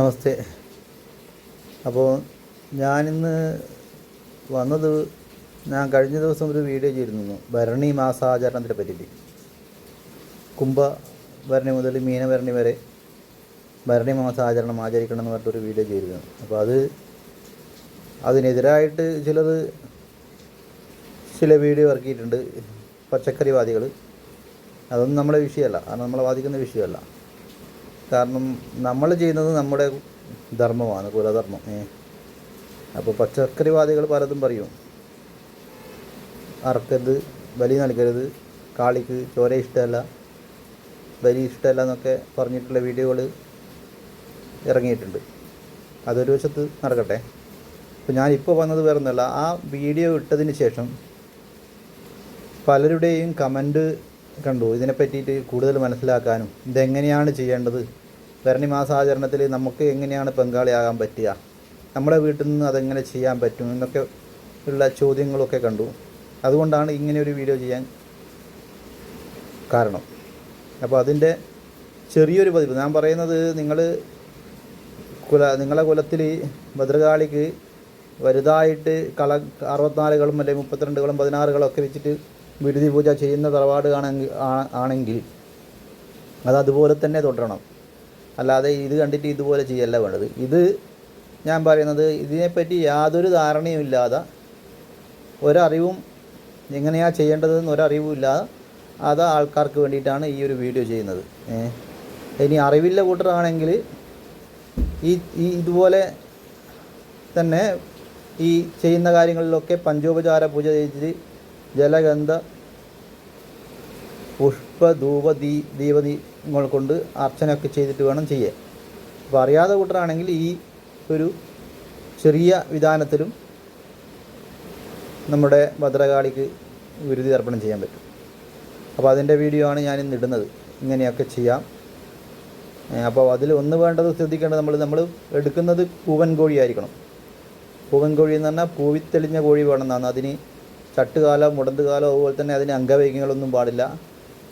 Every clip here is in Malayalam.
നമസ്തേ. അപ്പോൾ ഞാനിന്ന് വന്നത്, ഞാൻ കഴിഞ്ഞ ദിവസം ഒരു വീഡിയോ ചെയ്തിരുന്നു ഭരണി മാസാചരണത്തിനെ പറ്റിയിട്ട്. കുംഭഭരണി മുതൽ മീനഭരണി വരെ ഭരണി മാസാചരണം ആചരിക്കണം എന്ന് പറഞ്ഞിട്ടൊരു വീഡിയോ ചെയ്തിരുന്നു. അപ്പോൾ അതിനെതിരായിട്ട് ചില വീഡിയോ ഇറക്കിയിട്ടുണ്ട് പച്ചക്കറിവാദികൾ. അതൊന്നും നമ്മളെ വിഷയമല്ല, അത് നമ്മളെ ബാധിക്കുന്ന വിഷയമല്ല. കാരണം നമ്മൾ ചെയ്യുന്നത് നമ്മുടെ ധർമ്മമാണ്, കുലധർമ്മം. അപ്പോൾ പച്ചക്കറിവാദികൾ പലതും പറയും, അറക്കരുത്, ബലി നൽകരുത്, കാളിക്ക് ചോര ഇഷ്ടമല്ല, ബലി ഇഷ്ടമല്ല എന്നൊക്കെ പറഞ്ഞിട്ടുള്ള വീഡിയോകൾ ഇറങ്ങിയിട്ടുണ്ട്. അതൊരു വശത്ത് നടക്കട്ടെ. അപ്പോൾ ഞാനിപ്പോൾ വന്നത് വേറെ ഒന്നുമല്ല, ആ വീഡിയോ ഇട്ടതിന് ശേഷം പലരുടെയും കമൻറ്റ് കണ്ടു. ഇതിനെ പറ്റിയിട്ട് കൂടുതൽ മനസ്സിലാക്കാനും ഇതെങ്ങനെയാണ് ചെയ്യേണ്ടത്, ഭരണി മാസാചരണത്തിൽ നമുക്ക് എങ്ങനെയാണ് പങ്കാളിയാകാൻ പറ്റുക, നമ്മുടെ വീട്ടിൽ നിന്ന് അതെങ്ങനെ ചെയ്യാൻ പറ്റും എന്നൊക്കെ ഉള്ള ചോദ്യങ്ങളൊക്കെ കണ്ടു. അതുകൊണ്ടാണ് ഇങ്ങനെ ഒരു വീഡിയോ ചെയ്യാൻ കാരണം. അപ്പോൾ അതിൻ്റെ ചെറിയൊരു പതിപ്പ് ഞാൻ പറയുന്നത്, നിങ്ങളെ കുലത്തിൽ ഭദ്രകാളിക്ക് വലുതായിട്ട് 64 കളും അല്ലെങ്കിൽ 32 കളും 16 ഒക്കെ വെച്ചിട്ട് വിരുതി പൂജ ചെയ്യുന്ന തറവാട് ആണെങ്കിൽ അതുപോലെ തന്നെ തുടരണം. അല്ലാതെ ഇത് കണ്ടിട്ട് ഇതുപോലെ ചെയ്യല്ല വേണ്ടത്. ഇത് ഞാൻ പറയുന്നത്, ഇതിനെപ്പറ്റി യാതൊരു ധാരണയും ഇല്ലാതെ, ഒരറിവും എങ്ങനെയാണ് ചെയ്യേണ്ടതെന്ന് ഒരറിവും ഇല്ലാതെ അത് ആൾക്കാർക്ക് വേണ്ടിയിട്ടാണ് ഈ ഒരു വീഡിയോ ചെയ്യുന്നത്. ഇനി അറിവില്ല കൂട്ടറാണെങ്കിൽ ഇതുപോലെ തന്നെ ഈ ചെയ്യുന്ന കാര്യങ്ങളിലൊക്കെ പഞ്ചോപചാര പൂജ ചെയ്തിട്ട് ജലഗന്ധ പുഷ്പ ധൂപ ദീപങ്ങൾ കൊണ്ട് അർച്ചനയൊക്കെ ചെയ്തിട്ട് വേണം ചെയ്യാൻ. അപ്പോൾ അറിയാതെ കൂട്ടറാണെങ്കിൽ ഈ ഒരു ചെറിയ വിധാനത്തിലും നമ്മുടെ ഭദ്രകാളിക്ക് വിരുതി അർപ്പണം ചെയ്യാൻ പറ്റും. അപ്പോൾ അതിൻ്റെ വീഡിയോ ആണ് ഞാൻ ഇന്ന് ഇടുന്നത്. ഇങ്ങനെയൊക്കെ ചെയ്യാം. അപ്പോൾ അതിൽ ഒന്ന് വേണ്ടത്, ശ്രദ്ധിക്കേണ്ടത്, നമ്മൾ എടുക്കുന്നത് പൂവൻ കോഴിയായിരിക്കണം. പൂവൻ കോഴി എന്ന് പറഞ്ഞാൽ പൂവിത്തെളിഞ്ഞ കോഴി വേണമെന്നാണ്. അതിന് ചട്ടുകാലോ മുടന്തുകാലോ അതുപോലെ തന്നെ അതിന് അംഗവൈകല്യങ്ങളൊന്നും പാടില്ല.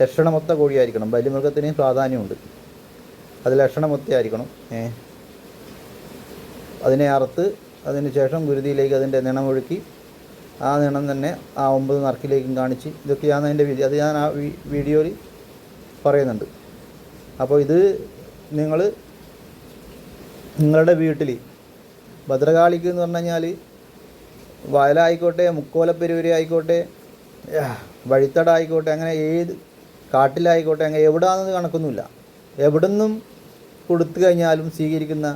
ലക്ഷണമൊത്ത കോഴിയായിരിക്കണം. ബലിമൃഗത്തിന് പ്രാധാന്യമുണ്ട്, അത് ലക്ഷണമൊത്ത ആയിരിക്കണം. അതിനെ അറുത്ത് അതിന് ശേഷം ഗുരുതിയിലേക്ക് അതിൻ്റെ നിണമൊഴുക്കി ആ നിണം തന്നെ ആ 9 നറുക്കിലേക്കും കാണിച്ച്, ഇതൊക്കെയാണ് അതിൻ്റെ വിധി. അത് ഞാൻ ആ വീഡിയോയിൽ പറയുന്നുണ്ട്. അപ്പോൾ ഇത് നിങ്ങളുടെ വീട്ടിൽ ഭദ്രകാളിക്ക് എന്ന് പറഞ്ഞു കഴിഞ്ഞാൽ വയലായിക്കോട്ടെ, മുക്കോലപ്പെരുവരി ആയിക്കോട്ടെ, വഴിത്തടായിക്കോട്ടെ, അങ്ങനെ ഏത് കാട്ടിലായിക്കോട്ടെ, അങ്ങനെ എവിടെയാണെന്ന് കണക്കൊന്നുമില്ല. എവിടെന്നും കൊടുത്തു കഴിഞ്ഞാലും സ്വീകരിക്കുന്ന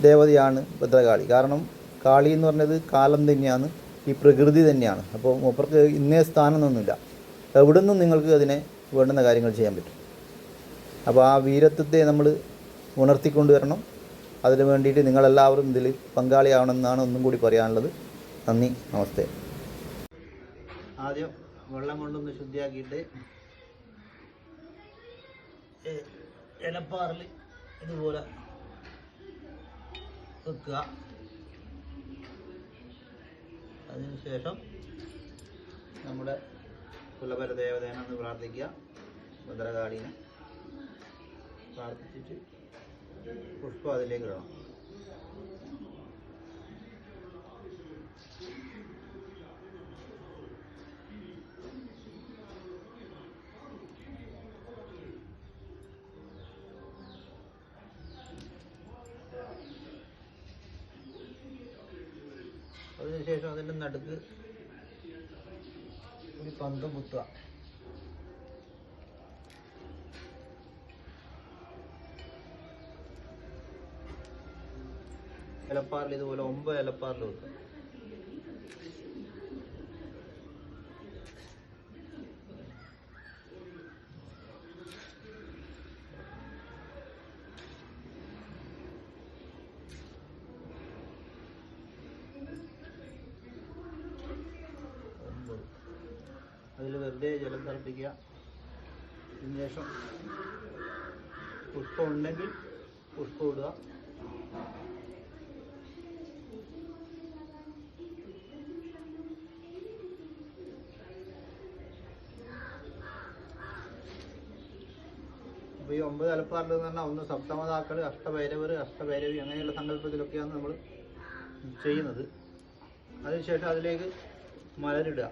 ദേവതയാണ് ഭദ്രകാളി. കാരണം കാളി എന്ന് പറഞ്ഞത് കാലം തന്നെയാണ്, ഈ പ്രകൃതി തന്നെയാണ്. അപ്പോൾ മൂപ്പർക്ക് ഇന്നേ സ്ഥാനമൊന്നുമില്ല. എവിടെ നിന്നും നിങ്ങൾക്ക് അതിനെ വേണ്ടുന്ന കാര്യങ്ങൾ ചെയ്യാൻ പറ്റും. അപ്പോൾ ആ വീരത്വത്തെ നമ്മൾ ഉണർത്തിക്കൊണ്ടുവരണം. അതിനു വേണ്ടിയിട്ട് നിങ്ങളെല്ലാവരും ഇതിൽ പങ്കാളിയാവണമെന്നാണ് ഒന്നും കൂടി പറയാനുള്ളത്. നന്ദി, നമസ്തേ. ആദ്യം വെള്ളം കൊണ്ടൊന്ന് ശുദ്ധിയാക്കിയിട്ട് ഇലപ്പാറിൽ ഇതുപോലെ വെക്കുക. അതിനുശേഷം നമ്മുടെ കുലപര ദേവതേനെന്ന് പ്രാർത്ഥിക്കുക. ഭദ്രകാളീനെ പ്രാർത്ഥിച്ചിട്ട് പുഷ്പം അതിലേക്ക് ഇടണം. അതിനുശേഷം അതിൻ്റെ നടുക്ക് ഒരു പന്തം കുത്തുക. ഇലപ്പാറിൽ ഇതുപോലെ 9 ഇലപ്പാറിൽ വെക്കുക. അതിൽ വെറുതെ ജലം തിളപ്പിക്കുക. അതിനുശേഷം പുഷ്പം ഉണ്ടെങ്കിൽ പുഷ്പം ഇടുക. അപ്പോൾ ഈ 9 9 അലപ്പാറുണ്ട് എന്ന് പറഞ്ഞാൽ ഒന്ന് സപ്തമതാക്കൾ, അഷ്ടഭൈരവർ, അഷ്ടഭൈരവി അങ്ങനെയുള്ള സങ്കല്പത്തിലൊക്കെയാണ് നമ്മൾ ചെയ്യുന്നത്. അതിനുശേഷം അതിലേക്ക് മലരിടുക.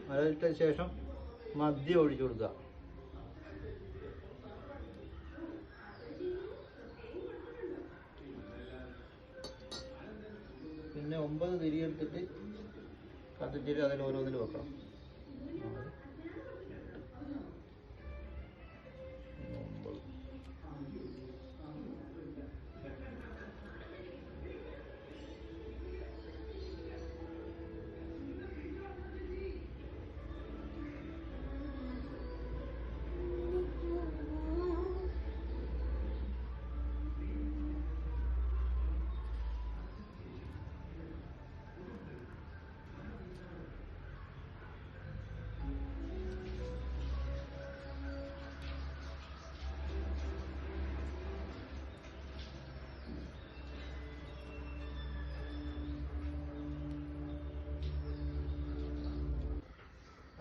മലരിട്ട ശേഷം മദ്യം ഒഴിച്ചു കൊടുക്കുക. പിന്നെ 9 തിരി എടുത്തിട്ട് കത്തിച്ചിട്ട് അതിൽ ഓരോന്നിൽ വെക്കണം. 9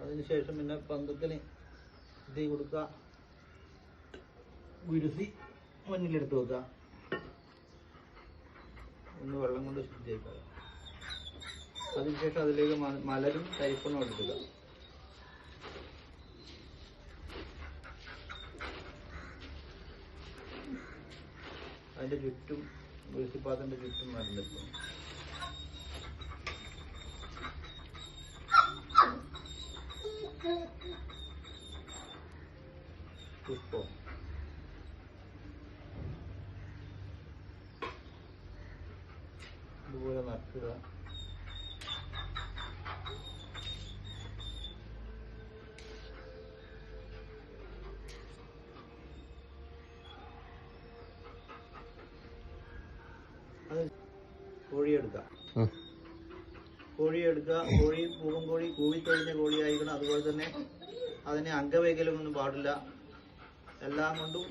അതിനുശേഷം പിന്നെ പന്തത്തിന് തീ കൊടുക്കുക. ഗുരുസി മുന്നിലെടുത്ത് വെക്കുക. ഒന്ന് വെള്ളം കൊണ്ട് ശുദ്ധീകരിക്കുക. അതിനുശേഷം അതിലേക്ക് മലരും കരിപ്പണ്ണും എടുക്കുക. അതിൻ്റെ ചുറ്റും ഗുരുസിപ്പാത്രൻ്റെ ചുറ്റും മരുന്നെടുക്കണം. പുഷ്പം ഇതുപോലെ നക്കുക. അത് കോഴിയെടുക്കുക. കോഴി പൂവൻ കോഴി കൂവിക്കഴിഞ്ഞ കോഴിയായിരിക്കണം. അതുപോലെ തന്നെ അതിന് അംഗവൈകല്യമൊന്നും പാടില്ല. എല്ലാം കൊണ്ടും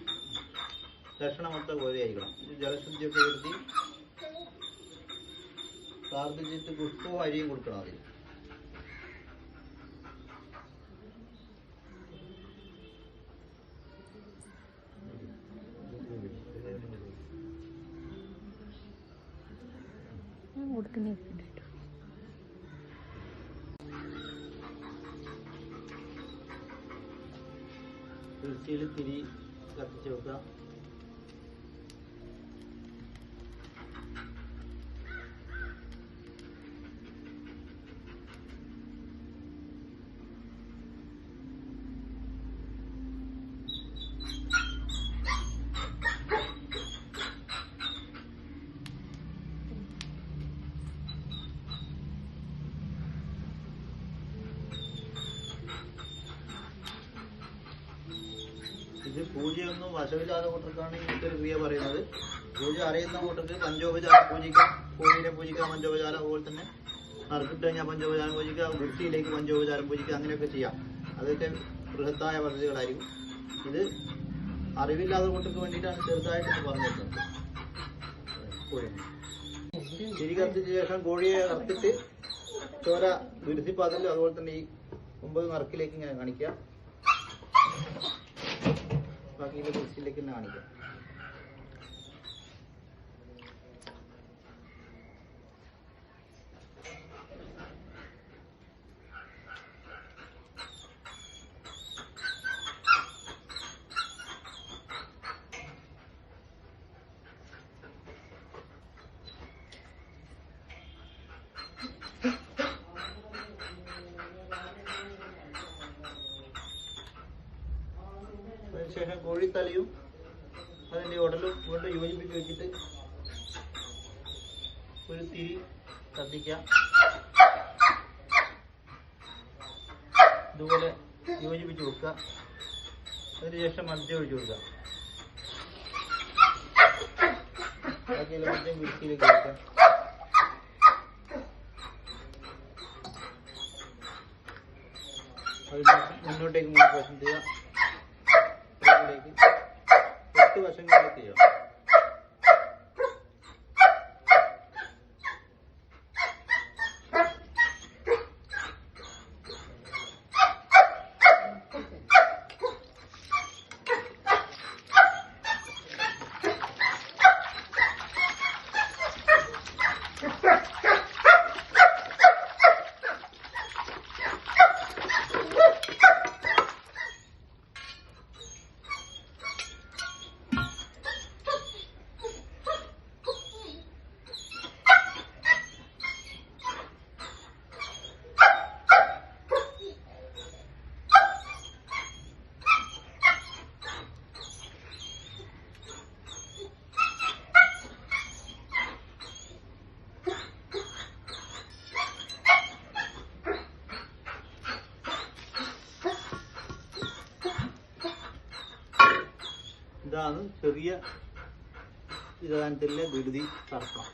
ലക്ഷണമൊത്ത കോഴിയായിരിക്കണം. ജലശുദ്ധിയൊക്കെ വരുത്തി പ്രാർത്ഥിച്ചിട്ട് പുഷ്പവും അരിയും കൊടുക്കണം. അതിന് തുളസിയിൽ തിരി കത്തിച്ച് വെക്കുക. ഇത് പൂജയൊന്നും വശമില്ലാത്ത കൂട്ടർക്കാണ് ഇങ്ങനത്തെ ഒരു ക്രിയ പറയുന്നത്. പൂജ അറിയുന്ന കൂട്ടർക്ക് പഞ്ചോപചാരം പൂജിക്കാം. കോഴിനെ പൂജിക്കാം പഞ്ചോപചാരം. അതുപോലെ തന്നെ നറുക്കിട്ട് കഴിഞ്ഞാൽ പഞ്ചോപചാരം പൂജിക്കാം. വൃത്തിയിലേക്ക് പഞ്ചോപചാരം പൂജിക്കാം. അങ്ങനെയൊക്കെ ചെയ്യാം. അതൊക്കെ ബൃഹത്തായ പദ്ധതികളായിരിക്കും. ഇത് അറിവില്ലാത്ത കൂട്ടർക്ക് വേണ്ടിയിട്ടാണ് ചെറുതായിട്ട് പറഞ്ഞിരിക്കുന്നത്. തിരി കത്തിച്ച ശേഷം കോഴിയെ അറുത്തിട്ട് ചോര ഗുരുസിപ്പാത്രത്തിൽ അതുപോലെ തന്നെ ഈ 9 നറുക്കിലേക്ക് ഇങ്ങനെ കാണിക്കുക. ബാക്കിയുള്ള കുരിശിലേക്ക് തന്നെ കാണിക്കാം. അതിനുശേഷം കോഴിത്തലയും അതിൻ്റെ ഉടലും വീണ്ടും യോജിപ്പിച്ച് വെച്ചിട്ട് ഒരു തിരി കത്തിക്കാം. ഇതുപോലെ യോജിപ്പിച്ച് വെക്കുക. അതിനുശേഷം മദ്യം ഒഴിച്ചു കൊടുക്കുക. ബാക്കിയുള്ള മദ്യം കുരുക്കിയിലേക്ക് വെക്കുക. അതിനുശേഷം മുന്നോട്ടേക്ക് 3 പ്രാവശ്യം ചെയ്യുക. 8 വശങ്ങളിലേക്ക് ചെയ്യാം. ഇതാണ് ചെറിയ വിധാനത്തിലെ വിടുതി തർക്കം.